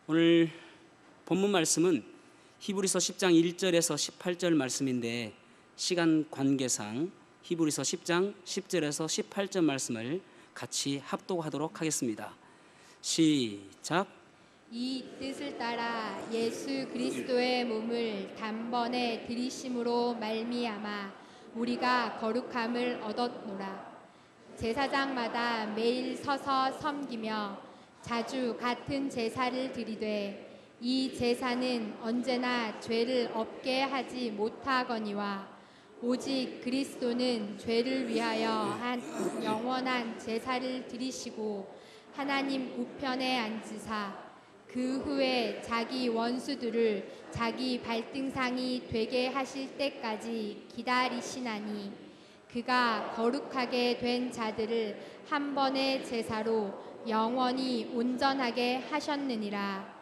오늘 본문 말씀은 히브리서 10장 1절에서 18절 말씀인데 시간 관계상 히브리서 10장 10절에서 18절 말씀을 같이 합독하도록 하겠습니다. 시작. 이 뜻을 따라 예수 그리스도의 몸을 단번에 들이심으로 말미암아 우리가 거룩함을 얻었노라. 제사장마다 매일 서서 섬기며 자주 같은 제사를 드리되 이 제사는 언제나 죄를 없게 하지 못하거니와 오직 그리스도는 죄를 위하여 한 영원한 제사를 드리시고 하나님 우편에 앉으사 그 후에 자기 원수들을 자기 발등상이 되게 하실 때까지 기다리시나니 그가 거룩하게 된 자들을 한 번의 제사로 영원히 온전하게 하셨느니라.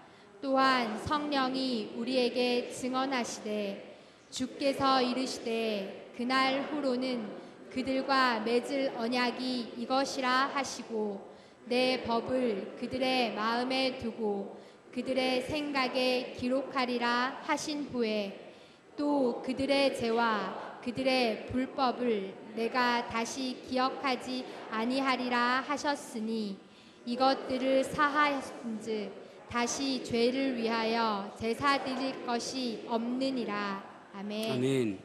또한 성령이 우리에게 증언하시되 주께서 이르시되 그날 후로는 그들과 맺을 언약이 이것이라 하시고 내 법을 그들의 마음에 두고 그들의 생각에 기록하리라 하신 후에 또 그들의 죄와 그들의 불법을 내가 다시 기억하지 아니하리라 하셨으니 이것들을 사하였은즉 다시 죄를 위하여 제사 드릴 것이 없느니라. 아멘. 아멘.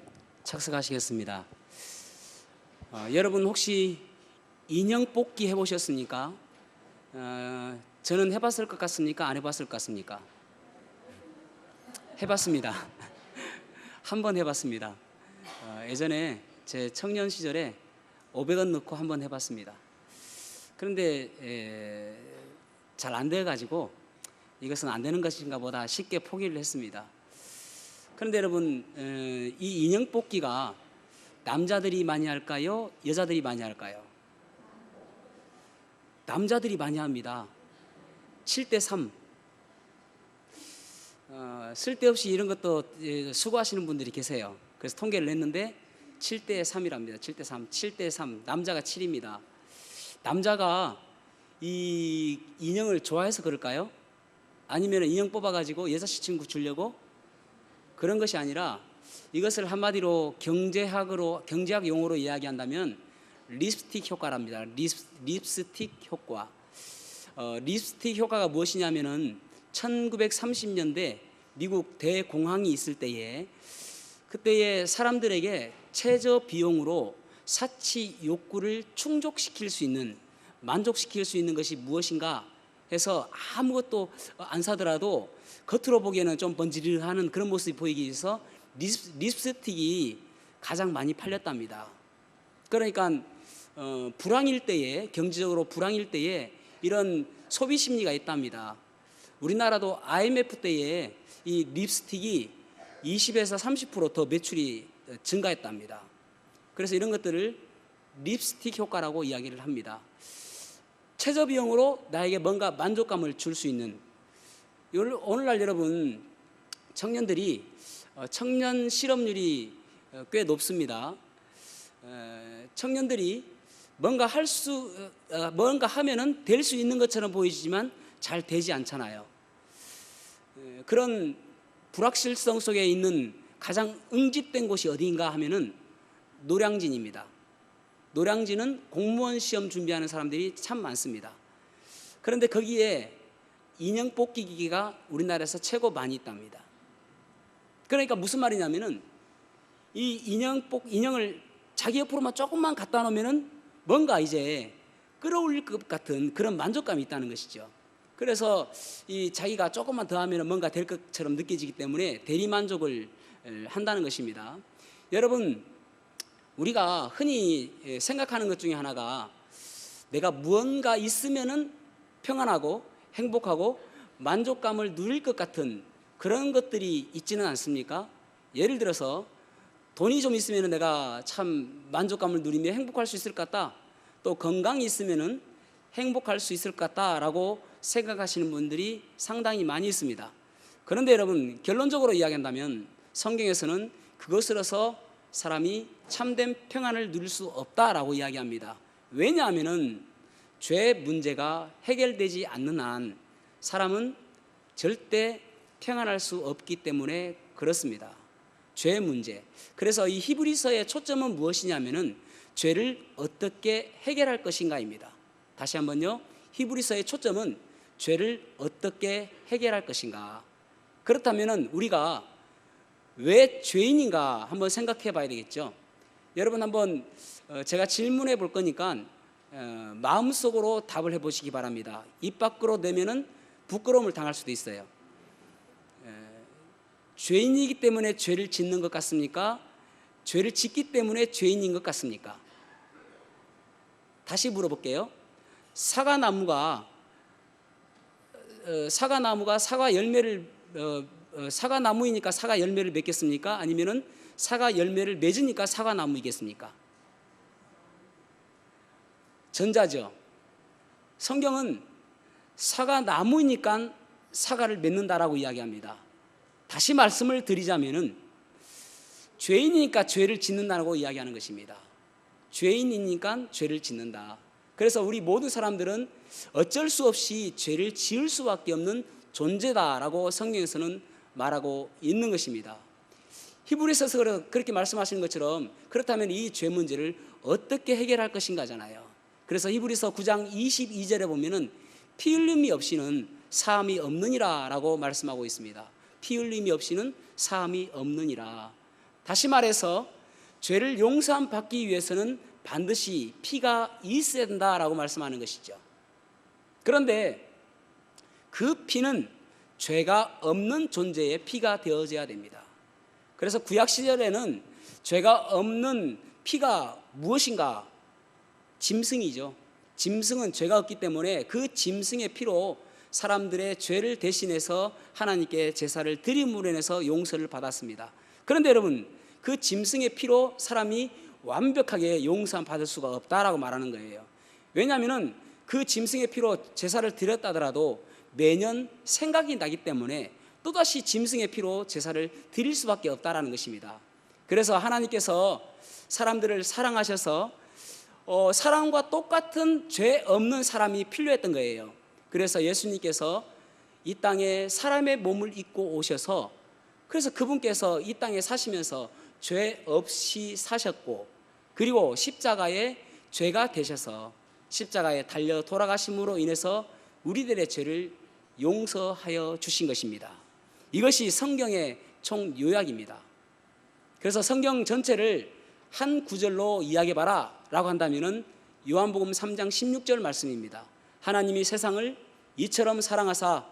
착석하시겠습니다. 여러분 혹시 인형 뽑기 해보셨습니까? 저는 해봤을 것 같습니까? 안 해봤을 것 같습니까? 해봤습니다. 한번 해봤습니다. 예전에 제 청년 시절에 500원 넣고 한번 해봤습니다. 그런데 잘 안 돼가지고 이것은 안 되는 것인가 보다 쉽게 포기를 했습니다. 그런데 여러분, 이 인형 뽑기가 남자들이 많이 할까요? 여자들이 많이 할까요? 남자들이 많이 합니다. 7대3. 쓸데없이 이런 것도 수고하시는 분들이 계세요. 그래서 통계를 냈는데 7대3이랍니다. 7대3. 7대3. 남자가 7입니다. 남자가 이 인형을 좋아해서 그럴까요? 아니면 인형 뽑아가지고 여자친구 주려고? 그런 것이 아니라 이것을 한마디로 경제학 용어로 이야기한다면 립스틱 효과랍니다. 립스틱 효과. 립스틱 효과가 무엇이냐면은 1930년대 미국 대공황이 있을 때에 그때의 사람들에게 최저 비용으로 사치 욕구를 충족시킬 수 있는, 만족시킬 수 있는 것이 무엇인가 해서 아무것도 안 사더라도 겉으로 보기에는 좀 번지르르하는 그런 모습이 보이기 위해서 립스틱이 가장 많이 팔렸답니다. 그러니까 불황일 때에, 경제적으로 불황일 때에 이런 소비 심리가 있답니다. 우리나라도 IMF 때에 이 립스틱이 20에서 30% 더 매출이 증가했답니다. 그래서 이런 것들을 립스틱 효과라고 이야기를 합니다. 최저 비용으로 나에게 뭔가 만족감을 줄 수 있는, 오늘날 여러분 청년들이 청년 실업률이 꽤 높습니다. 청년들이 뭔가 하면은 될 수 있는 것처럼 보이지만 잘 되지 않잖아요. 그런 불확실성 속에 있는 가장 응집된 곳이 어디인가 하면은 노량진입니다. 노량진은 공무원 시험 준비하는 사람들이 참 많습니다. 그런데 거기에 인형 뽑기 기계가 우리나라에서 최고 많이 있답니다. 그러니까 무슨 말이냐면은 이 인형을 자기 옆으로만 조금만 갖다 놓으면은 뭔가 이제 끌어올릴 것 같은 그런 만족감이 있다는 것이죠. 그래서 이 자기가 조금만 더 하면 뭔가 될 것처럼 느껴지기 때문에 대리만족을 한다는 것입니다. 여러분, 우리가 흔히 생각하는 것 중에 하나가 내가 무언가 있으면은 평안하고 행복하고 만족감을 누릴 것 같은 그런 것들이 있지는 않습니까? 예를 들어서 돈이 좀 있으면 내가 참 만족감을 누리며 행복할 수 있을 것 같다. 또 건강이 있으면 행복할 수 있을 것 같다라고 생각하시는 분들이 상당히 많이 있습니다. 그런데 여러분, 결론적으로 이야기한다면 성경에서는 그것으로서 사람이 참된 평안을 누릴 수 없다라고 이야기합니다. 왜냐하면 죄 문제가 해결되지 않는 한 사람은 절대 평안할 수 없기 때문에 그렇습니다. 죄의 문제. 그래서 이 히브리서의 초점은 무엇이냐면은 죄를 어떻게 해결할 것인가입니다. 다시 한번요. 히브리서의 초점은 죄를 어떻게 해결할 것인가. 그렇다면은 우리가 왜 죄인인가 한번 생각해 봐야 되겠죠. 여러분 한번 제가 질문해 볼 거니까 마음속으로 답을 해 보시기 바랍니다. 입 밖으로 내면은 부끄러움을 당할 수도 있어요. 죄인이기 때문에 죄를 짓는 것 같습니까? 죄를 짓기 때문에 죄인인 것 같습니까? 다시 물어볼게요. 사과나무가 사과 열매를 사과나무이니까 사과 열매를 맺겠습니까? 아니면은 사과 열매를 맺으니까 사과나무이겠습니까? 전자죠. 성경은 사과나무이니까 사과를 맺는다라고 이야기합니다. 다시 말씀을 드리자면은 죄인이니까 죄를 짓는다고 이야기하는 것입니다. 죄인이니까 죄를 짓는다. 그래서 우리 모든 사람들은 어쩔 수 없이 죄를 지을 수밖에 없는 존재다라고 성경에서는 말하고 있는 것입니다. 히브리서에서 그렇게 말씀하시는 것처럼 그렇다면 이 죄 문제를 어떻게 해결할 것인가잖아요. 그래서 히브리서 9장 22절에 보면은 피 흘림이 없이는 사함이 없느니라라고 말씀하고 있습니다. 피 흘림이 없이는 사함이 없느니라. 다시 말해서 죄를 용서함 받기 위해서는 반드시 피가 있어야 된다라고 말씀하는 것이죠. 그런데 그 피는 죄가 없는 존재의 피가 되어져야 됩니다. 그래서 구약 시절에는 죄가 없는 피가 무엇인가? 짐승이죠. 짐승은 죄가 없기 때문에 그 짐승의 피로 사람들의 죄를 대신해서 하나님께 제사를 드림으로 인해서 용서를 받았습니다. 그런데 여러분, 그 짐승의 피로 사람이 완벽하게 용서 받을 수가 없다라고 말하는 거예요. 왜냐하면 그 짐승의 피로 제사를 드렸다 하더라도 매년 생각이 나기 때문에 또다시 짐승의 피로 제사를 드릴 수밖에 없다라는 것입니다. 그래서 하나님께서 사람들을 사랑하셔서 사람과 똑같은 죄 없는 사람이 필요했던 거예요. 그래서 예수님께서 이 땅에 사람의 몸을 입고 오셔서 그래서 그분께서 이 땅에 사시면서 죄 없이 사셨고 그리고 십자가에 죄가 되셔서 십자가에 달려 돌아가심으로 인해서 우리들의 죄를 용서하여 주신 것입니다. 이것이 성경의 총 요약입니다. 그래서 성경 전체를 한 구절로 이야기해봐라 라고 한다면 요한복음 3장 16절 말씀입니다. 하나님이 세상을 이처럼 사랑하사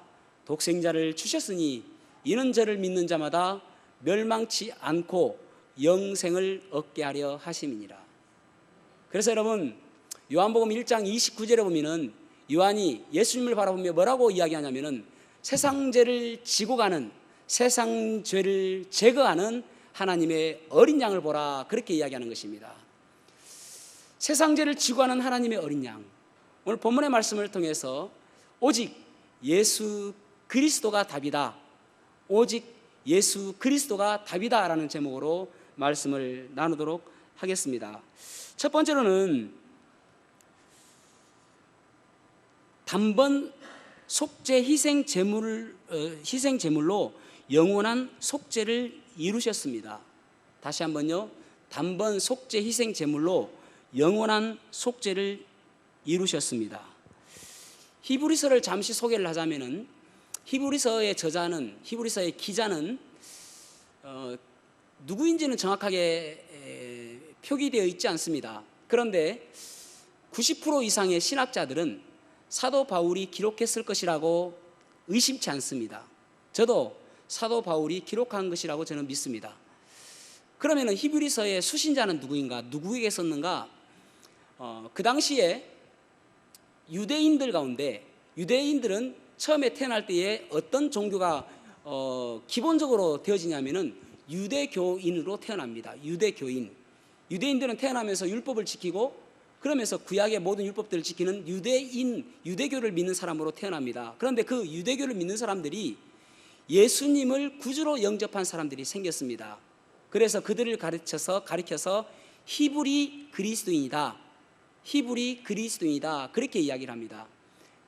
독생자를 주셨으니 이는 저를 믿는 자마다 멸망치 않고 영생을 얻게 하려 하심이니라. 그래서 여러분 요한복음 1장 29절에 보면은 요한이 예수님을 바라보며 뭐라고 이야기하냐면은 세상 죄를 지고 가는 세상 죄를 제거하는 하나님의 어린 양을 보라 그렇게 이야기하는 것입니다. 세상 죄를 지고 가는 하나님의 어린 양. 오늘 본문의 말씀을 통해서 오직 예수 그리스도가 답이다. 오직 예수 그리스도가 답이다 라는 제목으로 말씀을 나누도록 하겠습니다. 첫 번째로는 단번 속죄 희생 제물로 영원한 속죄를 이루셨습니다. 다시 한번요. 단번 속죄 희생 제물로 영원한 속죄를 이루셨습니다. 히브리서를 잠시 소개를 하자면은 히브리서의 저자는 히브리서의 기자는 누구인지는 정확하게 표기되어 있지 않습니다. 그런데 90% 이상의 신학자들은 사도 바울이 기록했을 것이라고 의심치 않습니다. 저도 사도 바울이 기록한 것이라고 저는 믿습니다. 그러면 히브리서의 수신자는 누구인가? 누구에게 썼는가? 그 당시에 유대인들 가운데 유대인들은 처음에 태어날 때에 어떤 종교가 기본적으로 되어지냐면은 유대교인으로 태어납니다. 유대교인. 유대인들은 태어나면서 율법을 지키고 그러면서 구약의 모든 율법들을 지키는 유대교를 믿는 사람으로 태어납니다. 그런데 그 유대교를 믿는 사람들이 예수님을 구주로 영접한 사람들이 생겼습니다. 그래서 그들을 가리켜서 히브리 그리스도인이다. 히브리 그리스도인이다. 그렇게 이야기를 합니다.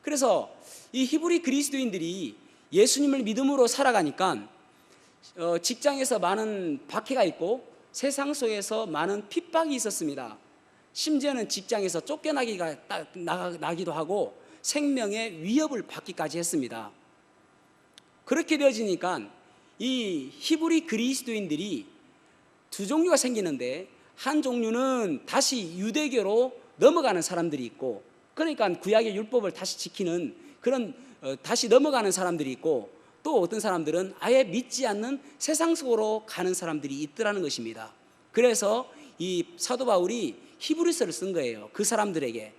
그래서 이 히브리 그리스도인들이 예수님을 믿음으로 살아가니까 직장에서 많은 박해가 있고 세상 속에서 많은 핍박이 있었습니다. 심지어는 직장에서 나기도 하고 생명의 위협을 받기까지 했습니다. 그렇게 되어지니까 이 히브리 그리스도인들이 두 종류가 생기는데, 한 종류는 다시 유대교로 넘어가는 사람들이 있고, 그러니까 구약의 율법을 다시 지키는 그런 다시 넘어가는 사람들이 있고, 또 어떤 사람들은 아예 믿지 않는 세상 속으로 가는 사람들이 있더라는 것입니다. 그래서 이 사도 바울이 히브리서를 쓴 거예요, 그 사람들에게.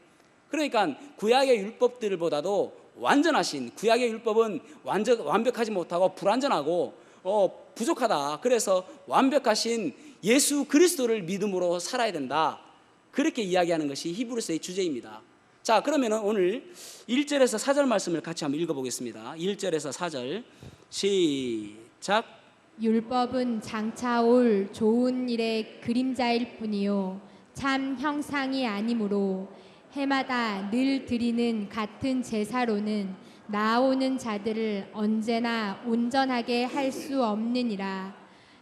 그러니까 구약의 율법들보다도 완전하신, 구약의 율법은 완벽하지 못하고 불완전하고 부족하다. 그래서 완벽하신 예수 그리스도를 믿음으로 살아야 된다, 그렇게 이야기하는 것이 히브리서의 주제입니다. 자, 그러면 오늘 1절에서 4절 말씀을 같이 한번 읽어보겠습니다. 1절에서 4절 시작. 율법은 장차 올 좋은 일의 그림자일 뿐이요 참 형상이 아니므로 해마다 늘 드리는 같은 제사로는 나아오는 자들을 언제나 온전하게 할 수 없느니라.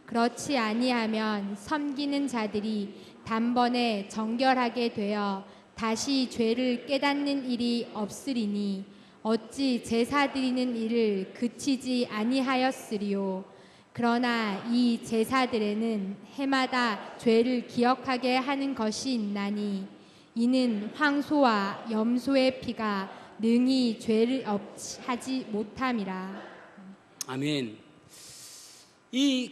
그렇지 아니하면 섬기는 자들이 단번에 정결하게 되어 다시 죄를 깨닫는 일이 없으리니 어찌 제사 드리는 일을 그치지 아니하였으리요. 그러나 이 제사들에는 해마다 죄를 기억하게 하는 것이 있나니 이는 황소와 염소의 피가 능히 죄를 없하지 못함이라. 아멘. 이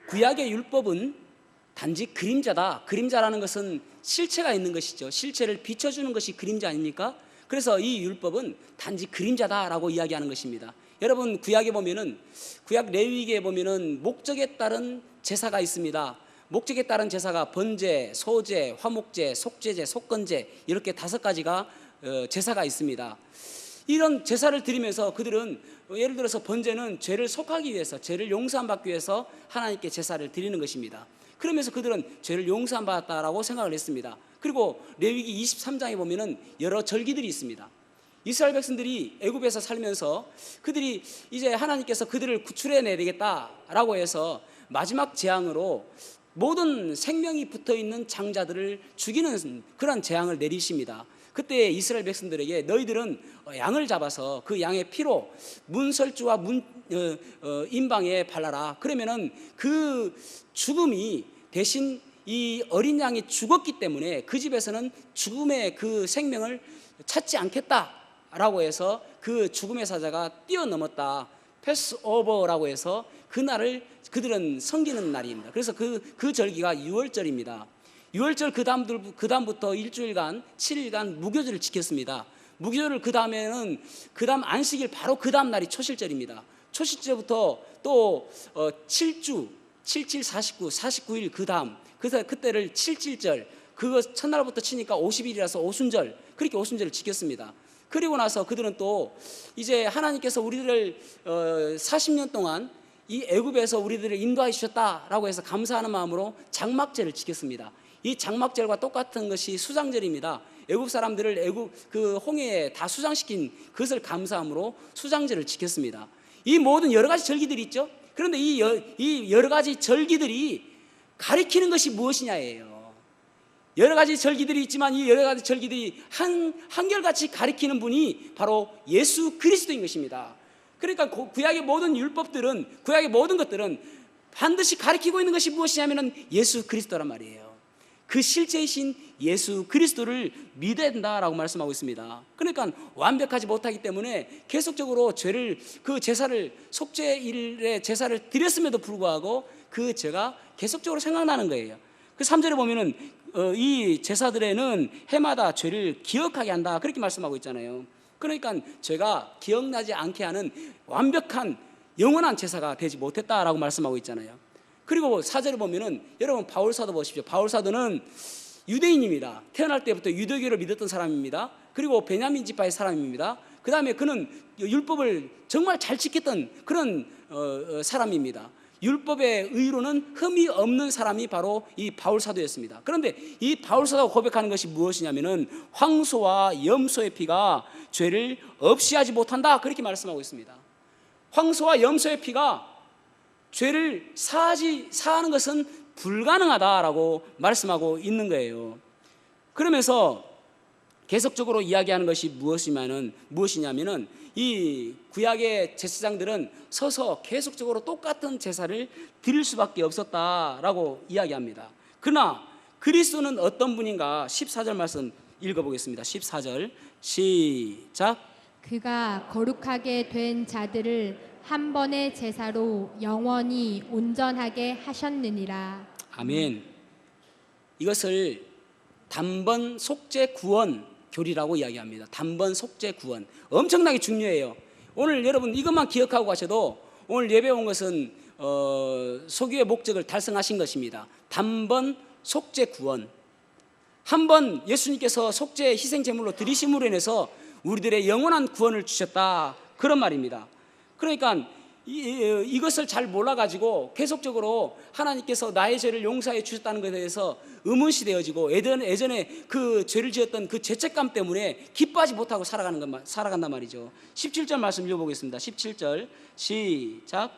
구약의 율법은 단지 그림자다. 그림자라는 것은 실체가 있는 것이죠. 실체를 비춰주는 것이 그림자 아닙니까? 그래서 이 율법은 단지 그림자다라고 이야기하는 것입니다. 여러분, 구약에 보면은, 구약 레위기에 보면은 목적에 따른 제사가 있습니다. 목적에 따른 제사가 번제, 소제, 화목제, 속죄제, 속건제, 이렇게 5가지가 제사가 있습니다. 이런 제사를 드리면서 그들은, 예를 들어서 번제는 죄를 속하기 위해서, 죄를 용서받기 위해서 하나님께 제사를 드리는 것입니다. 그러면서 그들은 죄를 용서받았다라고 생각을 했습니다. 그리고 레위기 23장에 보면은 여러 절기들이 있습니다. 이스라엘 백성들이 애굽에서 살면서 그들이 이제 하나님께서 그들을 구출해내야 되겠다라고 해서 마지막 재앙으로 모든 생명이 붙어있는 장자들을 죽이는 그런 재앙을 내리십니다. 그때 이스라엘 백성들에게 너희들은 양을 잡아서 그 양의 피로 문설주와 임방에 발라라. 그러면은 그 죽음이 대신 이 어린 양이 죽었기 때문에 그 집에서는 죽음의 그 생명을 찾지 않겠다라고 해서 그 죽음의 사자가 뛰어넘었다, 패스오버라고 해서 그날을 그들은 섬기는 날입니다. 그래서 그 절기가 유월절입니다. 유월절 그 다음부터 일주일간 7일간 무교절을 지켰습니다. 무교절을 그 다음 안식일 바로 그 다음 날이 초실절입니다. 초실절부터 또 7주 77, 49, 49일 그 다음, 그래서 그때를 7.7절, 그거 첫날부터 치니까 50일이라서 오순절, 그렇게 오순절을 지켰습니다. 그리고 나서 그들은 또 이제 하나님께서 우리들을 40년 동안 이 애굽에서 우리들을 인도해 주셨다라고 해서 감사하는 마음으로 장막절을 지켰습니다. 이 장막절과 똑같은 것이 수장절입니다. 애굽 사람들을 애굽 그 홍해에 다 수장시킨 그것을 감사함으로 수장절을 지켰습니다. 이 모든 여러 가지 절기들이 있죠. 그런데 이 여러 가지 절기들이 가리키는 것이 무엇이냐예요. 여러 가지 절기들이 있지만 이 여러 가지 절기들이 한결같이 가리키는 분이 바로 예수 그리스도인 것입니다. 그러니까 구약의 모든 율법들은, 구약의 모든 것들은 반드시 가리키고 있는 것이 무엇이냐면 예수 그리스도란 말이에요. 그 실제이신 예수 그리스도를 믿어야 된다라고 말씀하고 있습니다. 그러니까 완벽하지 못하기 때문에 계속적으로 그 제사를, 속죄일의 제사를 드렸음에도 불구하고 그 죄가 계속적으로 생각나는 거예요. 그 3절에 보면은 이 제사들에는 해마다 죄를 기억하게 한다, 그렇게 말씀하고 있잖아요. 그러니까 죄가 기억나지 않게 하는 완벽한 영원한 제사가 되지 못했다라고 말씀하고 있잖아요. 그리고 4절에 보면은 여러분 바울 사도 보십시오. 바울 사도는 유대인입니다. 태어날 때부터 유대교를 믿었던 사람입니다. 그리고 베냐민 지파의 사람입니다. 그 다음에 그는 율법을 정말 잘 지켰던 그런 사람입니다. 율법의 의로는 흠이 없는 사람이 바로 이 바울 사도였습니다. 그런데 이 바울 사도가 고백하는 것이 무엇이냐면은 황소와 염소의 피가 죄를 없이 하지 못한다, 그렇게 말씀하고 있습니다. 황소와 염소의 피가 죄를 사하는 것은 불가능하다라고 말씀하고 있는 거예요. 그러면서 계속적으로 이야기하는 것이 무엇이냐면은 이 구약의 제사장들은 서서 계속적으로 똑같은 제사를 드릴 수밖에 없었다라고 이야기합니다. 그러나 그리스도는 어떤 분인가? 14절 말씀 읽어보겠습니다. 14절 시작. 그가 거룩하게 된 자들을 한 번의 제사로 영원히 온전하게 하셨느니라. 아멘. 이것을 단번 속죄 구원 교리라고 이야기합니다. 단번 속죄 구원. 엄청나게 중요해요. 오늘 여러분 이것만 기억하고 가셔도 오늘 예배 온 것은 소교의 목적을 달성하신 것입니다. 단번 속죄 구원. 한 번 예수님께서 속죄 희생 제물로 드리심으로 인해서 우리들의 영원한 구원을 주셨다, 그런 말입니다. 그러니까 이것을 잘 몰라가지고 계속적으로 하나님께서 나의 죄를 용서해 주셨다는 것에 대해서 의문시 되어지고 예전에 그 죄를 지었던 그 죄책감 때문에 기뻐하지 못하고 살아간단 말이죠. 17절 말씀 읽어보겠습니다. 17절 시작.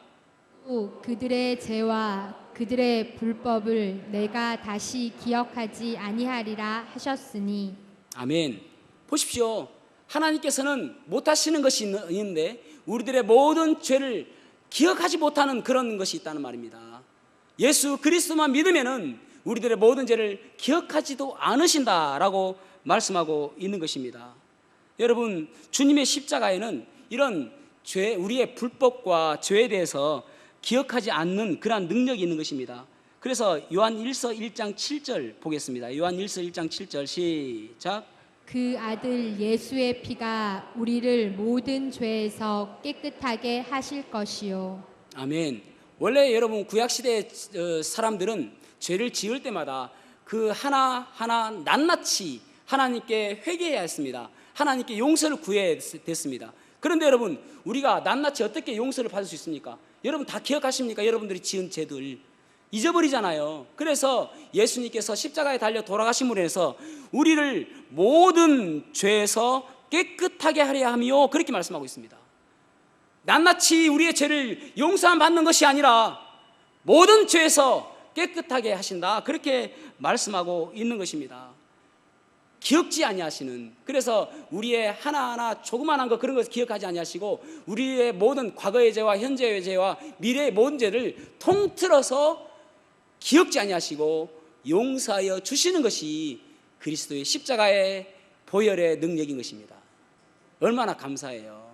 또 그들의 죄와 그들의 불법을 내가 다시 기억하지 아니하리라 하셨으니. 아멘. 보십시오. 하나님께서는 못하시는 것이 있는데 우리들의 모든 죄를 기억하지 못하는 그런 것이 있다는 말입니다. 예수 그리스도만 믿으면은 우리들의 모든 죄를 기억하지도 않으신다라고 말씀하고 있는 것입니다. 여러분, 주님의 십자가에는 이런 죄, 우리의 불법과 죄에 대해서 기억하지 않는 그러한 능력이 있는 것입니다. 그래서 요한 1서 1장 7절 보겠습니다. 요한 1서 1장 7절 시작. 그 아들 예수의 피가 우리를 모든 죄에서 깨끗하게 하실 것이요. 아멘. 원래 여러분 구약시대 사람들은 죄를 지을 때마다 그 하나하나 낱낱이 하나님께 회개해야 했습니다. 하나님께 용서를 구해야 됐습니다. 그런데 여러분, 우리가 낱낱이 어떻게 용서를 받을 수 있습니까? 여러분 다 기억하십니까? 여러분들이 지은 죄들 잊어버리잖아요. 그래서 예수님께서 십자가에 달려 돌아가심으로 해서 우리를 모든 죄에서 깨끗하게 하려 하며 그렇게 말씀하고 있습니다. 낱낱이 우리의 죄를 용서함 받는 것이 아니라 모든 죄에서 깨끗하게 하신다, 그렇게 말씀하고 있는 것입니다. 기억지 아니하시는, 그래서 우리의 하나하나 조그만한 거 그런 것 기억하지 아니하시고 우리의 모든 과거의 죄와 현재의 죄와 미래의 모든 죄를 통틀어서 기억지 아니하시고 용서하여 주시는 것이 그리스도의 십자가의 보혈의 능력인 것입니다. 얼마나 감사해요.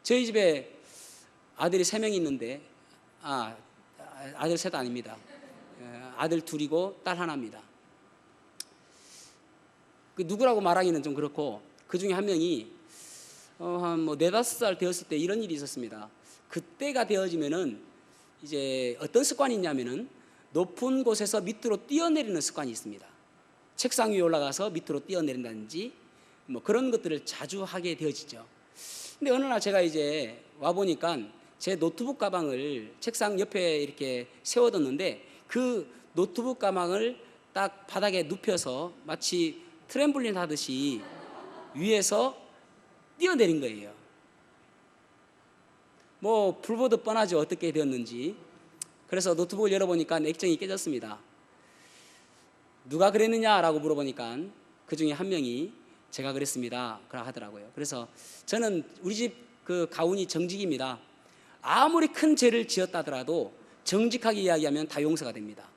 저희 집에 아들이 3명이 있는데 아들 셋 아닙니다. 아들 둘이고 딸 하나입니다. 그 누구라고 말하기는 좀 그렇고 그 중에 한 명이 한 4-5살 되었을 때 이런 일이 있었습니다. 그때가 되어지면은 이제 어떤 습관이 있냐면은 높은 곳에서 밑으로 뛰어내리는 습관이 있습니다. 책상 위에 올라가서 밑으로 뛰어내린다든지 뭐 그런 것들을 자주 하게 되어지죠. 근데 어느 날 제가 이제 와 보니까 제 노트북 가방을 책상 옆에 이렇게 세워뒀는데 그 노트북 가방을 딱 바닥에 눕혀서 마치 트램블린 하듯이 위에서 뛰어내린 거예요. 뭐 불보듯 뻔하죠, 어떻게 되었는지. 그래서 노트북을 열어보니까 액정이 깨졌습니다. 누가 그랬느냐라고 물어보니까 그 중에 한 명이 제가 그랬습니다 그러고 하더라고요. 그래서 저는 우리 집 그 가훈이 정직입니다. 아무리 큰 죄를 지었다더라도 정직하게 이야기하면 다 용서가 됩니다.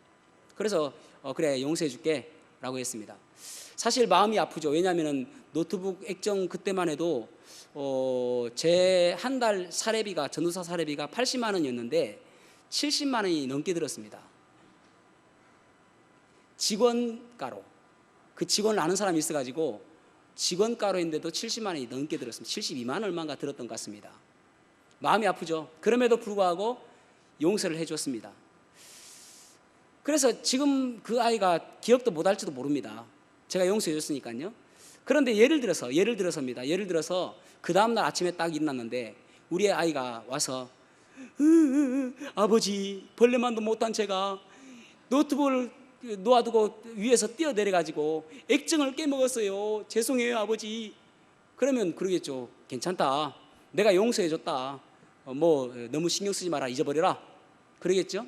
그래서 그래 용서해 줄게 라고 했습니다. 사실 마음이 아프죠. 왜냐하면 노트북 액정 그때만 해도 제 한 달 사례비가, 전도사 사례비가 80만 원이었는데 70만 원이 넘게 들었습니다. 직원가로, 그 직원을 아는 사람이 있어가지고 직원가로인데도 70만 원이 넘게 들었습니다. 72만 원 얼마인가 들었던 것 같습니다. 마음이 아프죠. 그럼에도 불구하고 용서를 해줬습니다. 그래서 지금 그 아이가 기억도 못할지도 모릅니다. 제가 용서해 줬으니까요. 그런데 예를 들어서 그 다음날 아침에 딱 일어났는데 우리 아이가 와서 아버지, 벌레만도 못한 제가 노트북을 놓아두고 위에서 뛰어내려가지고 액정을 깨먹었어요. 죄송해요 아버지. 그러면 그러겠죠. 괜찮다. 내가 용서해줬다. 뭐 너무 신경 쓰지 마라. 잊어버려라. 그러겠죠?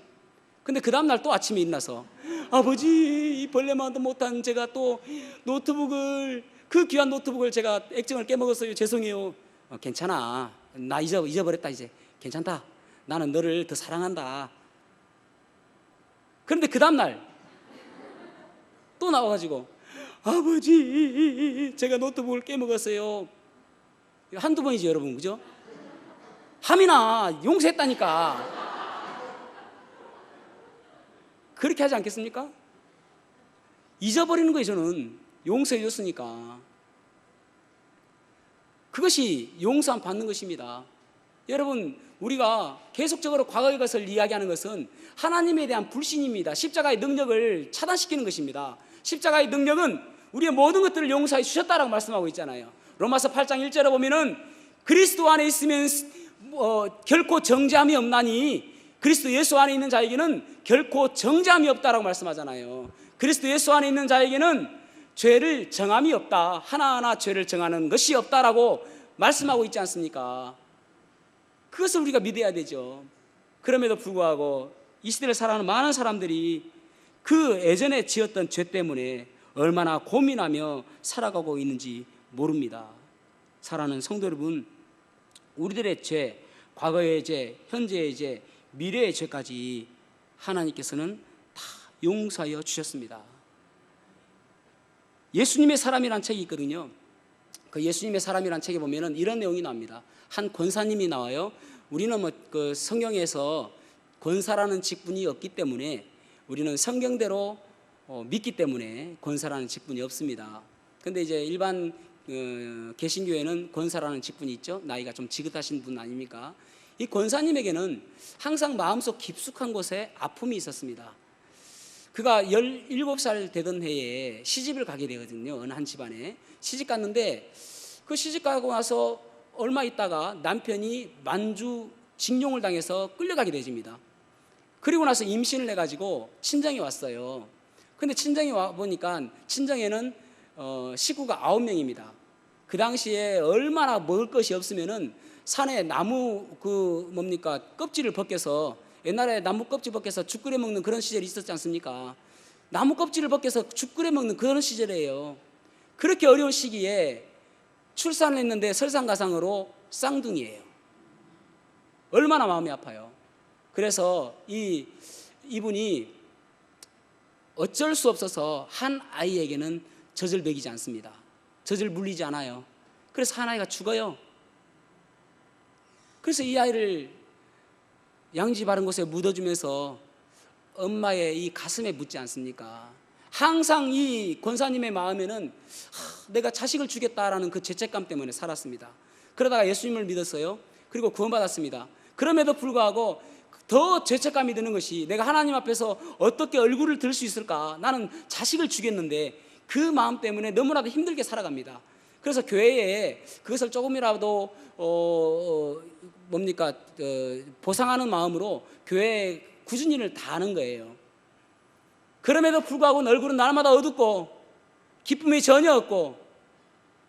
근데 그 다음날 또 아침에 일어나서 아버지, 이 벌레만도 못한 제가 또 노트북을, 그 귀한 노트북을 제가 액정을 깨먹었어요. 죄송해요. 괜찮아. 나 잊어버렸다. 이제 괜찮다. 나는 너를 더 사랑한다. 그런데 그 다음날 또 나와가지고 아버지, 제가 노트북을 깨먹었어요. 한두 번이지 여러분, 그죠? 함이나 용서했다니까. 그렇게 하지 않겠습니까? 잊어버리는 거예요. 저는 용서해 줬으니까. 그것이 용서함 받는 것입니다. 여러분, 우리가 계속적으로 과거의 것을 이야기하는 것은 하나님에 대한 불신입니다. 십자가의 능력을 차단시키는 것입니다. 십자가의 능력은 우리의 모든 것들을 용서해 주셨다라고 말씀하고 있잖아요. 로마서 8장 1절에 보면은 그리스도 안에 있으면 결코 정죄함이 없나니 그리스도 예수 안에 있는 자에게는 결코 정죄함이 없다라고 말씀하잖아요. 그리스도 예수 안에 있는 자에게는 죄를 정함이 없다. 하나하나 죄를 정하는 것이 없다라고 말씀하고 있지 않습니까? 그것을 우리가 믿어야 되죠. 그럼에도 불구하고 이 시대를 살아가는 많은 사람들이 그 예전에 지었던 죄 때문에 얼마나 고민하며 살아가고 있는지 모릅니다. 사랑하는 성도 여러분, 우리들의 죄, 과거의 죄, 현재의 죄, 미래의 죄까지 하나님께서는 다 용서하여 주셨습니다. 예수님의 사람이란 책이 있거든요. 그 예수님의 사람이란 책에 보면은 이런 내용이 나옵니다. 한 권사님이 나와요. 우리는 그 성경에서 권사라는 직분이 없기 때문에 우리는 성경대로 믿기 때문에 권사라는 직분이 없습니다. 근데 이제 일반 개신교회는 권사라는 직분이 있죠. 나이가 좀 지긋하신 분 아닙니까? 이 권사님에게는 항상 마음속 깊숙한 곳에 아픔이 있었습니다. 그가 17살 되던 해에 시집을 가게 되거든요. 어느 한 집안에 시집 갔는데 그 시집 가고 나서 얼마 있다가 남편이 만주 징용을 당해서 끌려가게 되집니다. 그리고 나서 임신을 해가지고 친정에 왔어요. 근데 친정에 와 보니까 친정에는 식구가 9명입니다. 그 당시에 얼마나 먹을 것이 없으면은 산에 나무 껍질을 벗겨서, 옛날에 나무 껍질 벗겨서 죽 끓여 먹는 그런 시절이 있었지 않습니까? 나무 껍질을 벗겨서 죽 끓여 먹는 그런 시절이에요. 그렇게 어려운 시기에 출산을 했는데 설상가상으로 쌍둥이에요. 얼마나 마음이 아파요. 그래서 이분이 어쩔 수 없어서 한 아이에게는 젖을 먹이지 않습니다. 젖을 물리지 않아요. 그래서 한 아이가 죽어요. 그래서 이 아이를 양지 바른 곳에 묻어주면서 엄마의 이 가슴에 묻지 않습니까? 항상 이 권사님의 마음에는 내가 자식을 주겠다라는 그 죄책감 때문에 살았습니다. 그러다가 예수님을 믿었어요. 그리고 구원받았습니다. 그럼에도 불구하고 더 죄책감이 드는 것이 내가 하나님 앞에서 어떻게 얼굴을 들 수 있을까? 나는 자식을 주겠는데 그 마음 때문에 너무나도 힘들게 살아갑니다. 그래서 교회에 그것을 조금이라도 보상하는 마음으로 교회에 굳은 일을 다 하는 거예요. 그럼에도 불구하고 얼굴은 날마다 어둡고 기쁨이 전혀 없고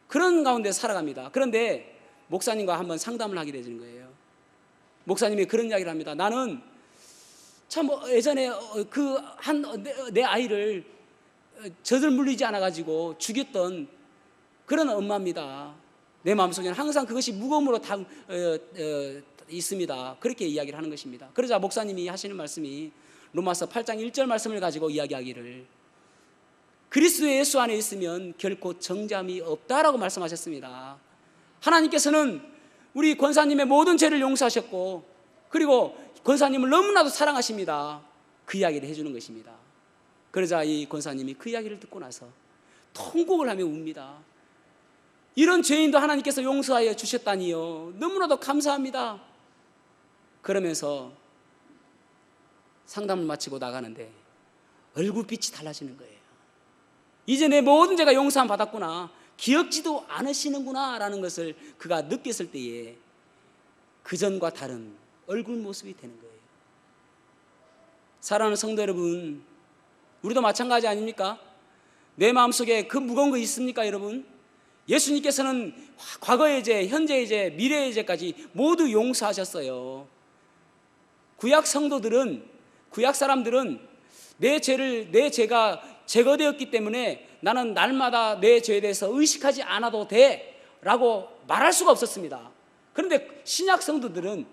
그런 가운데 살아갑니다. 그런데 목사님과 한번 상담을 하게 되는 거예요. 목사님이 그런 이야기를 합니다. 나는 참 예전에 내 아이를 젖을 물리지 않아가지고 죽였던 그런 엄마입니다. 내 마음속에는 항상 그것이 무거움으로 있습니다. 그렇게 이야기를 하는 것입니다. 그러자 목사님이 하시는 말씀이 로마서 8장 1절 말씀을 가지고 이야기하기를 그리스도 예수 안에 있으면 결코 정죄함이 없다라고 말씀하셨습니다. 하나님께서는 우리 권사님의 모든 죄를 용서하셨고 그리고 권사님을 너무나도 사랑하십니다. 그 이야기를 해주는 것입니다. 그러자 이 권사님이 그 이야기를 듣고 나서 통곡을 하며 웁니다. 이런 죄인도 하나님께서 용서하여 주셨다니요. 너무나도 감사합니다. 그러면서 상담을 마치고 나가는데 얼굴빛이 달라지는 거예요. 이제 내 모든 죄가 용서함 받았구나. 기억지도 않으시는구나 라는 것을 그가 느꼈을 때에 그전과 다른 얼굴 모습이 되는 거예요. 사랑하는 성도 여러분, 우리도 마찬가지 아닙니까? 내 마음속에 그 무거운 거 있습니까 여러분? 예수님께서는 과거의 죄, 현재의 죄, 미래의 죄까지 모두 용서하셨어요. 구약 성도들은, 구약 사람들은 내 죄가 제거되었기 때문에 나는 날마다 내 죄에 대해서 의식하지 않아도 돼 라고 말할 수가 없었습니다. 그런데 신약 성도들은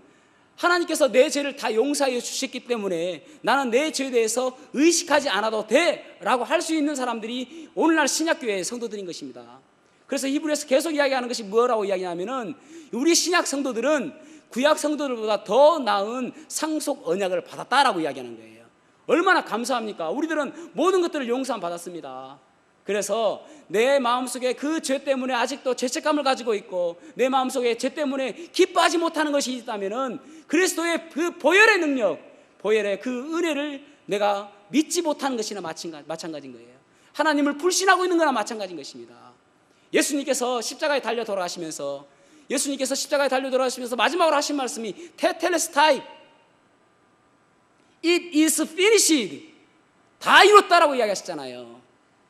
하나님께서 내 죄를 다 용서해 주셨기 때문에 나는 내 죄에 대해서 의식하지 않아도 돼 라고 할 수 있는 사람들이 오늘날 신약교회의 성도들인 것입니다. 그래서 히브리서 계속 이야기하는 것이 뭐라고 이야기하면은 우리 신약 성도들은 구약 성도들보다 더 나은 상속 언약을 받았다라고 이야기하는 거예요. 얼마나 감사합니까? 우리들은 모든 것들을 용서함 받았습니다. 그래서 내 마음속에 그 죄 때문에 아직도 죄책감을 가지고 있고 내 마음속에 죄 때문에 기뻐하지 못하는 것이 있다면은 그리스도의 그 보혈의 능력, 보혈의 그 은혜를 내가 믿지 못하는 것이나 마찬가지인 거예요. 하나님을 불신하고 있는 거나 마찬가지인 것입니다. 예수님께서 십자가에 달려 돌아가시면서 마지막으로 하신 말씀이 테텔레스타이, It is finished, 다 이뤘다라고 이야기하셨잖아요.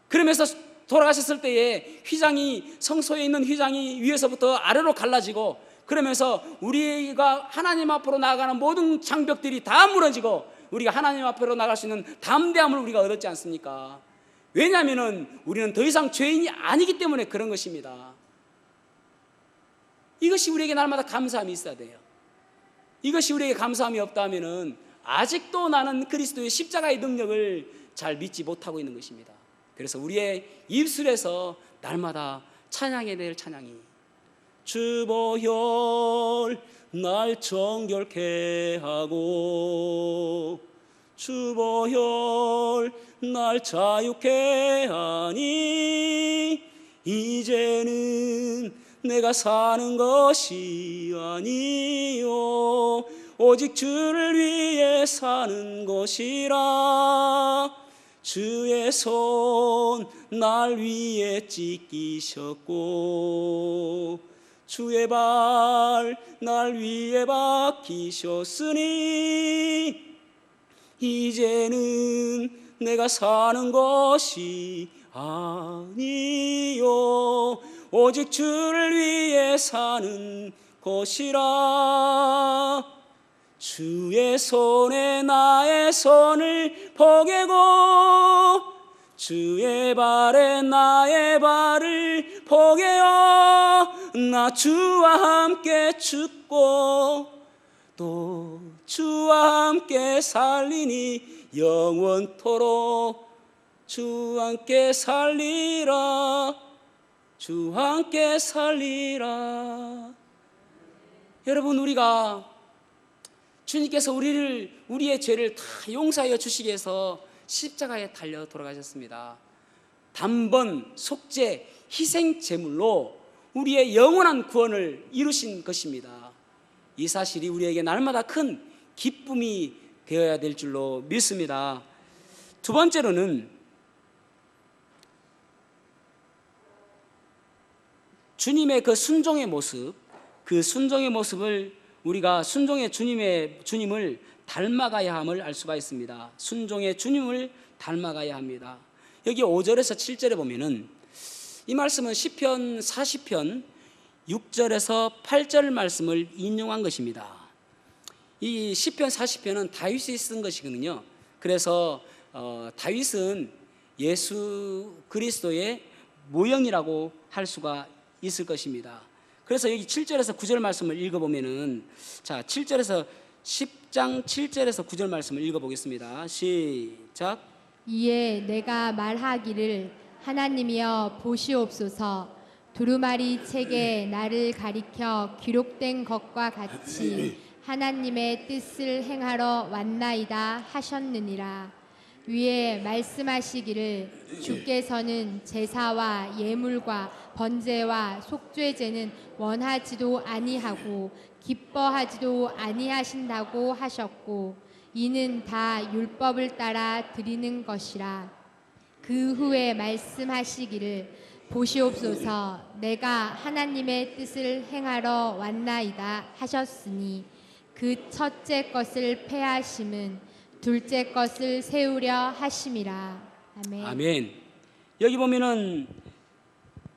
그러면서 돌아가셨을 때에 휘장이, 성소에 있는 휘장이 위에서부터 아래로 갈라지고, 그러면서 우리가 하나님 앞으로 나아가는 모든 장벽들이 다 무너지고 우리가 하나님 앞으로 나갈 수 있는 담대함을 우리가 얻었지 않습니까? 왜냐하면 우리는 더 이상 죄인이 아니기 때문에 그런 것입니다. 이것이 우리에게 날마다 감사함이 있어야 돼요. 이것이 우리에게 감사함이 없다면 아직도 나는 그리스도의 십자가의 능력을 잘 믿지 못하고 있는 것입니다. 그래서 우리의 입술에서 날마다 찬양해야 될 찬양이, 주 보혈 날 정결케 하고 주 보혈 날 자유케 하니 이제는 내가 사는 것이 아니요 오직 주를 위해 사는 것이라. 주의 손 날 위에 찢기셨고 주의 발 날 위에 박히셨으니 이제는 내가 사는 것이 아니요 오직 주를 위해 사는 것이라. 주의 손에 나의 손을 포개고 주의 발에 나의 발을 포개어 나 주와 함께 죽고 또 주와 함께 살리니 영원토록 주와 함께 살리라. 주와 함께 살리라. 여러분, 우리가 주님께서 우리의 죄를 다 용서하여 주시기 위해서 십자가에 달려 돌아가셨습니다. 단번 속죄 희생 제물로 우리의 영원한 구원을 이루신 것입니다. 이 사실이 우리에게 날마다 큰 기쁨이 되어야 될 줄로 믿습니다. 두 번째로는 주님의 그 순종의 모습, 그 순종의 모습을 우리가 순종의 주님을 닮아가야 함을 알 수가 있습니다. 순종의 주님을 닮아가야 합니다. 여기 5절에서 7절에 보면은 이 말씀은 시편 40편 6절에서 8절 말씀을 인용한 것입니다. 이 시편 40편은 다윗이 쓴 것이거든요. 그래서 다윗은 예수 그리스도의 모형이라고 할 수가 있을 것입니다. 그래서 여기 7절에서 9절 말씀을 읽어보면은, 자, 10장 7절에서 9절 말씀을 읽어보겠습니다. 시작. 이에 내가 말하기를 하나님이여 보시옵소서. 두루마리 책에 나를 가리켜 기록된 것과 같이 하나님의 뜻을 행하러 왔나이다 하셨느니라. 위에 말씀하시기를 주께서는 제사와 예물과 번제와 속죄제는 원하지도 아니하고 기뻐하지도 아니하신다고 하셨고 이는 다 율법을 따라 드리는 것이라. 그 후에 말씀하시기를 보시옵소서 내가 하나님의 뜻을 행하러 왔나이다 하셨으니 그 첫째 것을 폐하심은 둘째 것을 세우려 하심이라. 아멘. 아멘. 여기 보면은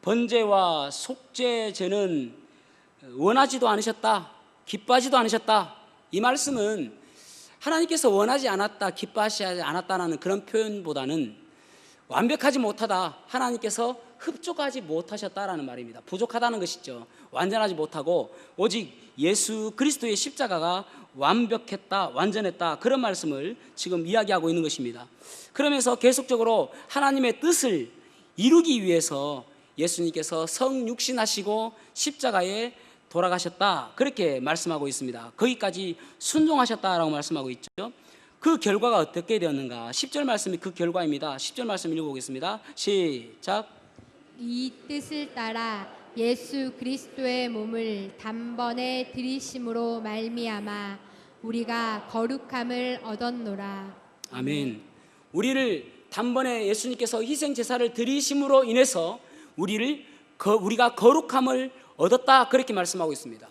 번제와 속죄제는 원하지도 않으셨다, 기뻐하지도 않으셨다. 이 말씀은 하나님께서 원하지 않았다, 기뻐하지 않았다는 그런 표현보다는 완벽하지 못하다, 하나님께서 흡족하지 못하셨다라는 말입니다. 부족하다는 것이죠. 완전하지 못하고 오직 예수 그리스도의 십자가가 완벽했다, 완전했다, 그런 말씀을 지금 이야기하고 있는 것입니다. 그러면서 계속적으로 하나님의 뜻을 이루기 위해서 예수님께서 성육신하시고 십자가에 돌아가셨다, 그렇게 말씀하고 있습니다. 거기까지 순종하셨다라고 말씀하고 있죠. 그 결과가 어떻게 되었는가? 10절 말씀이 그 결과입니다. 10절 말씀 읽어보겠습니다. 시작. 이 뜻을 따라 예수 그리스도의 몸을 단번에 들이심으로 말미암아 우리가 거룩함을 얻었노라. 아멘. 우리를 단번에 예수님께서 희생 제사를 드리심으로 인해서 우리가 거룩함을 얻었다, 그렇게 말씀하고 있습니다.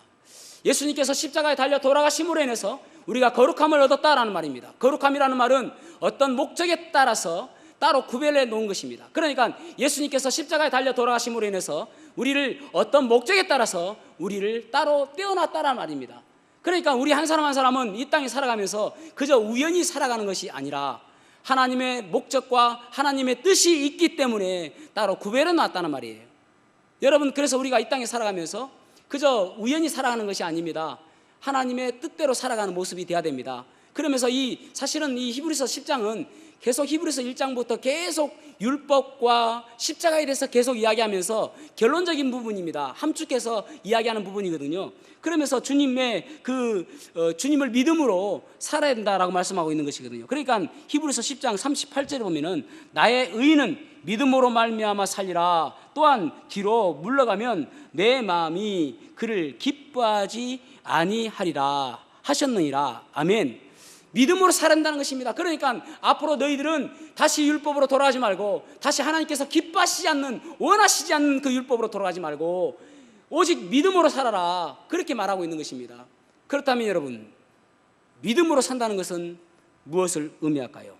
예수님께서 십자가에 달려 돌아가심으로 인해서 우리가 거룩함을 얻었다라는 말입니다. 거룩함이라는 말은 어떤 목적에 따라서 따로 구별해 놓은 것입니다. 그러니까 예수님께서 십자가에 달려 돌아가심으로 인해서 우리를 어떤 목적에 따라서 우리를 따로 떼어놨다라는 말입니다. 그러니까 우리 한 사람 한 사람은 이 땅에 살아가면서 그저 우연히 살아가는 것이 아니라 하나님의 목적과 하나님의 뜻이 있기 때문에 따로 구별해 놨다는 말이에요. 여러분, 그래서 우리가 이 땅에 살아가면서 그저 우연히 살아가는 것이 아닙니다. 하나님의 뜻대로 살아가는 모습이 되어야 됩니다. 그러면서 사실은 이 히브리서 10장은 계속 히브리서 1장부터 계속 율법과 십자가에 대해서 계속 이야기하면서 결론적인 부분입니다. 함축해서 이야기하는 부분이거든요. 그러면서 주님의 주님을 믿음으로 살아야 된다라고 말씀하고 있는 것이거든요. 그러니까 히브리서 10장 38절에 보면은 나의 의는 믿음으로 말미암아 살리라. 또한 뒤로 물러가면 내 마음이 그를 기뻐하지 아니하리라 하셨느니라. 아멘. 믿음으로 살아간다는 것입니다. 그러니까 앞으로 너희들은 다시 율법으로 돌아가지 말고, 다시 하나님께서 기뻐하시지 않는, 원하시지 않는 그 율법으로 돌아가지 말고 오직 믿음으로 살아라, 그렇게 말하고 있는 것입니다. 그렇다면 여러분, 믿음으로 산다는 것은 무엇을 의미할까요?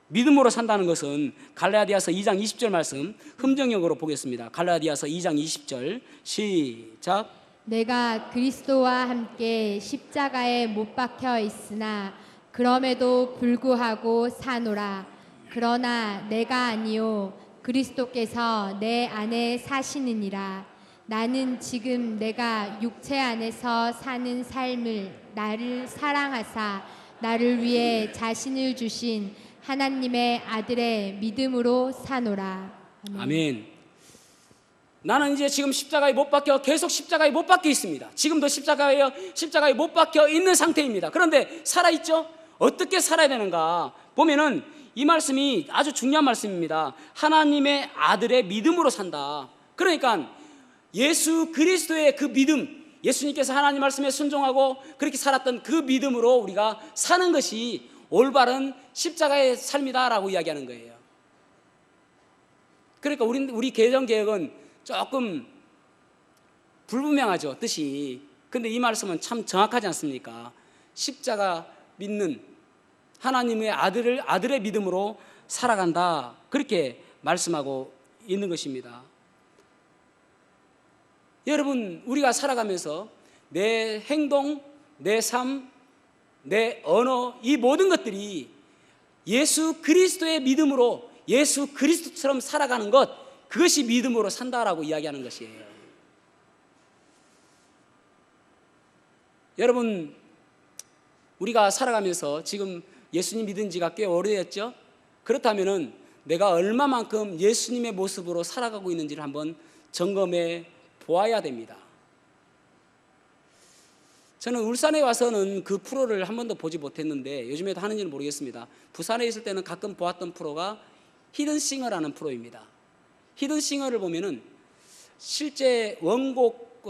믿음으로 산다는 것은 갈라디아서 2장 20절 말씀 흠정역으로 보겠습니다. 갈라디아서 2장 20절 시작. 내가 그리스도와 함께 십자가에 못 박혀 있으나 그럼에도 불구하고 사노라. 그러나 내가 아니요 그리스도께서 내 안에 사시느니라. 나는 지금 내가 육체 안에서 사는 삶을 나를 사랑하사 나를 위해 자신을 주신 하나님의 아들의 믿음으로 사노라. 아멘. 아멘. 나는 이제 지금 십자가에 못 박혀, 계속 십자가에 못 박혀 있습니다. 지금도 십자가에 못 박혀 있는 상태입니다. 그런데 살아있죠? 어떻게 살아야 되는가 보면은 이 말씀이 아주 중요한 말씀입니다. 하나님의 아들의 믿음으로 산다. 그러니까 예수 그리스도의 그 믿음, 예수님께서 하나님 말씀에 순종하고 그렇게 살았던 그 믿음으로 우리가 사는 것이 올바른 십자가의 삶이다라고 이야기하는 거예요. 그러니까 우리 개정개혁은 조금 불분명하죠, 뜻이. 근데 이 말씀은 참 정확하지 않습니까? 십자가 믿는 하나님의 아들의 믿음으로 살아간다, 그렇게 말씀하고 있는 것입니다. 여러분, 우리가 살아가면서 내 행동, 내 삶, 내 언어, 이 모든 것들이 예수 그리스도의 믿음으로 예수 그리스도처럼 살아가는 것, 그것이 믿음으로 산다라고 이야기하는 것이에요. 여러분, 우리가 살아가면서 지금 예수님 믿은 지가 꽤 오래됐죠? 그렇다면은 내가 얼마만큼 예수님의 모습으로 살아가고 있는지를 한번 점검해 보아야 됩니다. 저는 울산에 와서는 그 프로를 한 번도 보지 못했는데 요즘에도 하는지는 모르겠습니다. 부산에 있을 때는 가끔 보았던 프로가 히든싱어라는 프로입니다. 히든싱어를 보면은 실제 원곡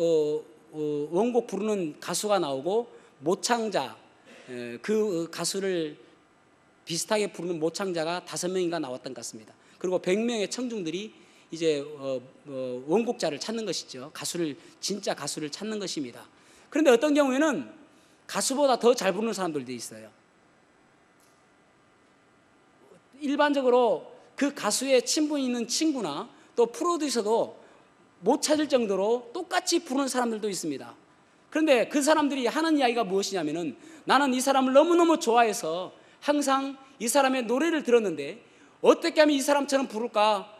부르는 가수가 나오고 모창자, 그 가수를 비슷하게 부르는 모창자가 5명인가 나왔던 것 같습니다. 그리고 100명의 청중들이 이제 원곡자를 찾는 것이죠. 진짜 가수를 찾는 것입니다. 그런데 어떤 경우에는 가수보다 더 잘 부르는 사람들도 있어요. 일반적으로 그 가수의 친분이 있는 친구나 또 프로듀서도 못 찾을 정도로 똑같이 부르는 사람들도 있습니다. 그런데 그 사람들이 하는 이야기가 무엇이냐면은, 나는 이 사람을 너무너무 좋아해서 항상 이 사람의 노래를 들었는데 어떻게 하면 이 사람처럼 부를까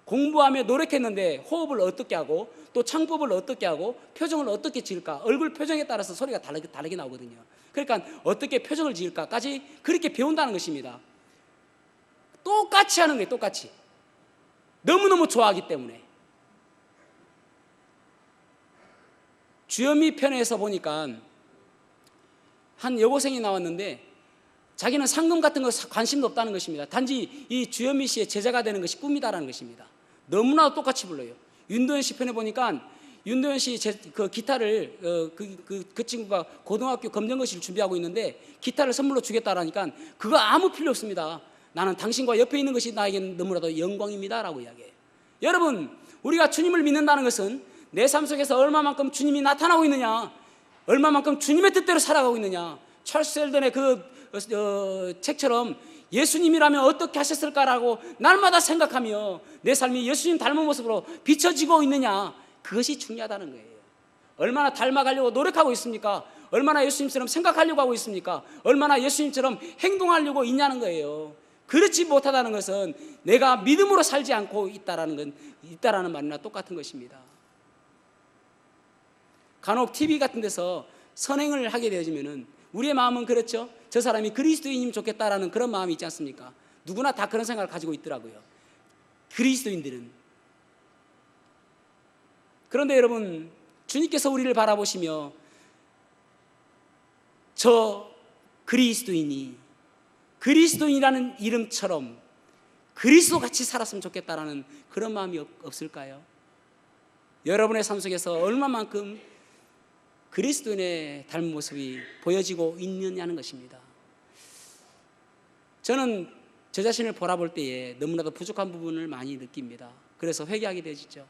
공부하며 노력했는데, 호흡을 어떻게 하고 또 창법을 어떻게 하고 표정을 어떻게 지을까, 얼굴 표정에 따라서 소리가 다르게 나오거든요. 그러니까 어떻게 표정을 지을까까지 그렇게 배운다는 것입니다. 똑같이 하는 거예요. 똑같이. 너무너무 좋아하기 때문에. 주현미 편에서 보니까 한 여고생이 나왔는데 자기는 상금 같은 거 관심도 없다는 것입니다. 단지 이 주현미 씨의 제자가 되는 것이 꿈이다라는 것입니다. 너무나 똑같이 불러요. 윤도현 씨 편에 보니까 윤도현 씨 그 기타를 그 친구가 고등학교 검정고시를 준비하고 있는데 기타를 선물로 주겠다라니까 그거 아무 필요 없습니다. 나는 당신과 옆에 있는 것이 나에게는 너무나도 영광입니다라고 이야기해요. 여러분, 우리가 주님을 믿는다는 것은 내 삶 속에서 얼마만큼 주님이 나타나고 있느냐, 얼마만큼 주님의 뜻대로 살아가고 있느냐. 찰스 셀던의 책처럼 예수님이라면 어떻게 하셨을까라고 날마다 생각하며 내 삶이 예수님 닮은 모습으로 비춰지고 있느냐, 그것이 중요하다는 거예요. 얼마나 닮아가려고 노력하고 있습니까? 얼마나 예수님처럼 생각하려고 하고 있습니까? 얼마나 예수님처럼 행동하려고 있냐는 거예요. 그렇지 못하다는 것은 내가 믿음으로 살지 않고 있다라는 말이나 똑같은 것입니다. 간혹 TV 같은 데서 선행을 하게 되어지면은 우리의 마음은 그렇죠. 저 사람이 그리스도인이면 좋겠다라는 그런 마음이 있지 않습니까? 누구나 다 그런 생각을 가지고 있더라고요. 그리스도인들은. 그런데 여러분, 주님께서 우리를 바라보시며 저 그리스도인이라는 이름처럼 그리스도같이 살았으면 좋겠다라는 그런 마음이 없을까요? 여러분의 삶 속에서 얼마만큼 그리스도인의 닮은 모습이 보여지고 있느냐는 것입니다. 저는 저 자신을 돌아볼 때에 너무나도 부족한 부분을 많이 느낍니다. 그래서 회개하게 되어지죠.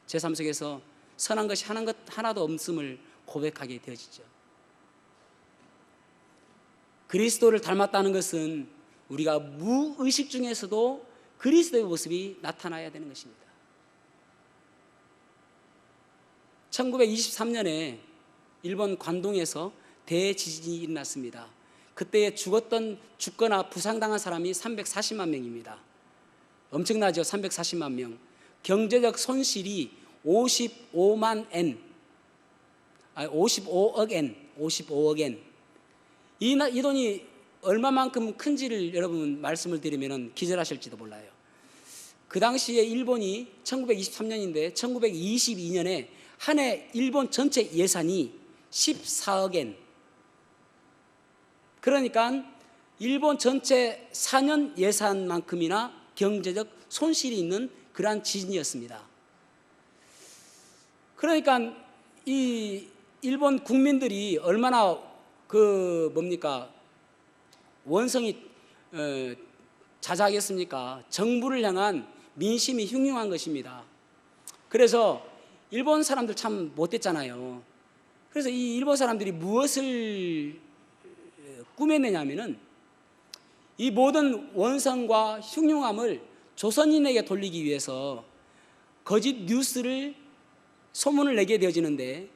제 삶 속에서 선한 것이 하나도 없음을 고백하게 되어지죠. 그리스도를 닮았다는 것은 우리가 무의식 중에서도 그리스도의 모습이 나타나야 되는 것입니다. 1923년에 일본 관동에서 대지진이 일어났습니다. 그때 죽거나 부상당한 사람이 340만 명입니다. 엄청나죠? 340만 명. 경제적 손실이 55억 엔. 이 돈이 얼마만큼 큰지를 여러분 말씀을 드리면 기절하실지도 몰라요. 그 당시에 일본이 1923년인데 1922년에 한 해 일본 전체 예산이 14억 엔. 그러니까 일본 전체 4년 예산만큼이나 경제적 손실이 있는 그러한 지진이었습니다. 그러니까 이 일본 국민들이 얼마나 원성이 자자하겠습니까? 정부를 향한 민심이 흉흉한 것입니다. 그래서 일본 사람들 참 못됐잖아요. 그래서 이 일본 사람들이 무엇을 꾸며내냐면은 이 모든 원성과 흉흉함을 조선인에게 돌리기 위해서 거짓 뉴스를 소문을 내게 되어지는데,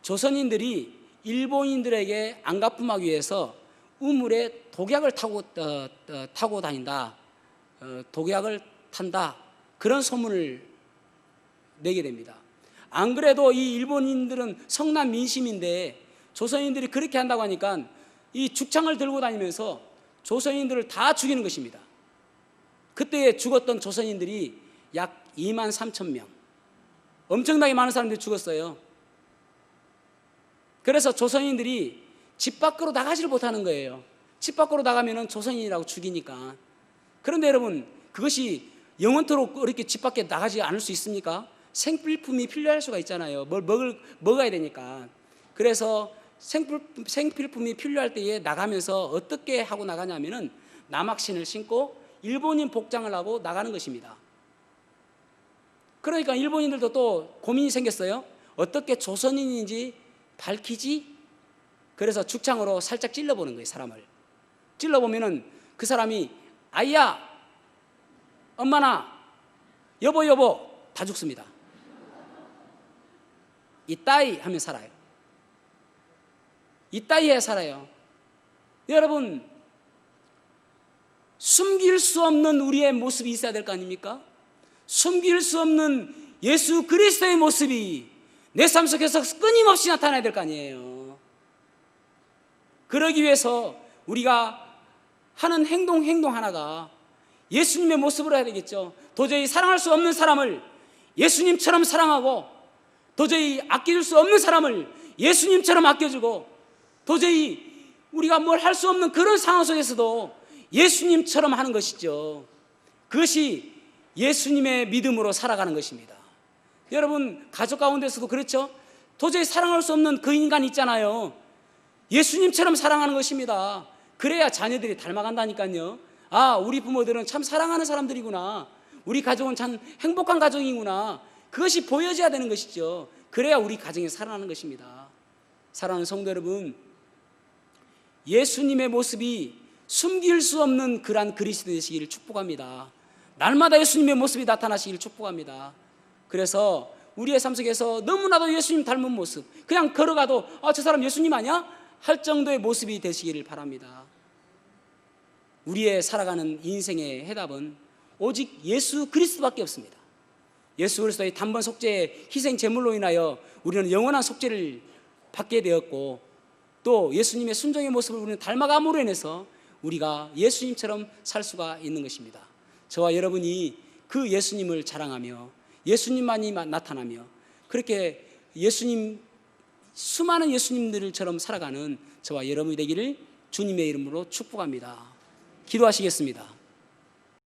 조선인들이 일본인들에게 안가품하기 위해서 우물에 독약을 타고 다닌다, 독약을 탄다, 그런 소문을 내게 됩니다. 안 그래도 이 일본인들은 성난 민심인데 조선인들이 그렇게 한다고 하니까 이 죽창을 들고 다니면서 조선인들을 다 죽이는 것입니다. 그때 죽었던 조선인들이 약 2만 3천 명. 엄청나게 많은 사람들이 죽었어요. 그래서 조선인들이 집 밖으로 나가지를 못하는 거예요. 집 밖으로 나가면 조선인이라고 죽이니까. 그런데 여러분, 그것이 영원토록 이렇게 집 밖에 나가지 않을 수 있습니까? 생필품이 필요할 수가 있잖아요. 먹어야 되니까. 그래서 생필품이 필요할 때에 나가면서 어떻게 하고 나가냐면은 남학신을 신고 일본인 복장을 하고 나가는 것입니다. 그러니까 일본인들도 또 고민이 생겼어요. 어떻게 조선인인지 밝히지? 그래서 죽창으로 살짝 찔러보는 거예요. 사람을 찔러보면은 그 사람이 아이야, 엄마나, 여보 다 죽습니다. 이따이 하면 살아요. 이따이 해 살아요. 여러분, 숨길 수 없는 우리의 모습이 있어야 될 거 아닙니까? 숨길 수 없는 예수 그리스도의 모습이 내 삶 속에서 끊임없이 나타나야 될 거 아니에요. 그러기 위해서 우리가 하는 행동 하나가 예수님의 모습으로 해야 되겠죠. 도저히 사랑할 수 없는 사람을 예수님처럼 사랑하고, 도저히 아껴줄 수 없는 사람을 예수님처럼 아껴주고, 도저히 우리가 뭘 할 수 없는 그런 상황 속에서도 예수님처럼 하는 것이죠. 그것이 예수님의 믿음으로 살아가는 것입니다. 여러분, 가족 가운데서도 그렇죠. 도저히 사랑할 수 없는 그 인간 있잖아요. 예수님처럼 사랑하는 것입니다. 그래야 자녀들이 닮아간다니까요. 아, 우리 부모들은 참 사랑하는 사람들이구나, 우리 가족은 참 행복한 가정이구나, 그것이 보여져야 되는 것이죠. 그래야 우리 가정이 살아나는 것입니다. 사랑하는 성도 여러분, 예수님의 모습이 숨길 수 없는 그러한 그리스도 되시기를 축복합니다. 날마다 예수님의 모습이 나타나시기를 축복합니다. 그래서 우리의 삶 속에서 너무나도 예수님 닮은 모습, 그냥 걸어가도 아, 저 사람 예수님 아니야? 할 정도의 모습이 되시기를 바랍니다. 우리의 살아가는 인생의 해답은 오직 예수 그리스도밖에 없습니다. 예수 그리스도의 단번 속죄의 희생 제물로 인하여 우리는 영원한 속죄를 받게 되었고, 또 예수님의 순종의 모습을 우리는 닮아감으로 인해서 우리가 예수님처럼 살 수가 있는 것입니다. 저와 여러분이 그 예수님을 자랑하며 예수님만이 나타나며 그렇게 예수님, 수많은 예수님들처럼 살아가는 저와 여러분이 되기를 주님의 이름으로 축복합니다. 기도하시겠습니다.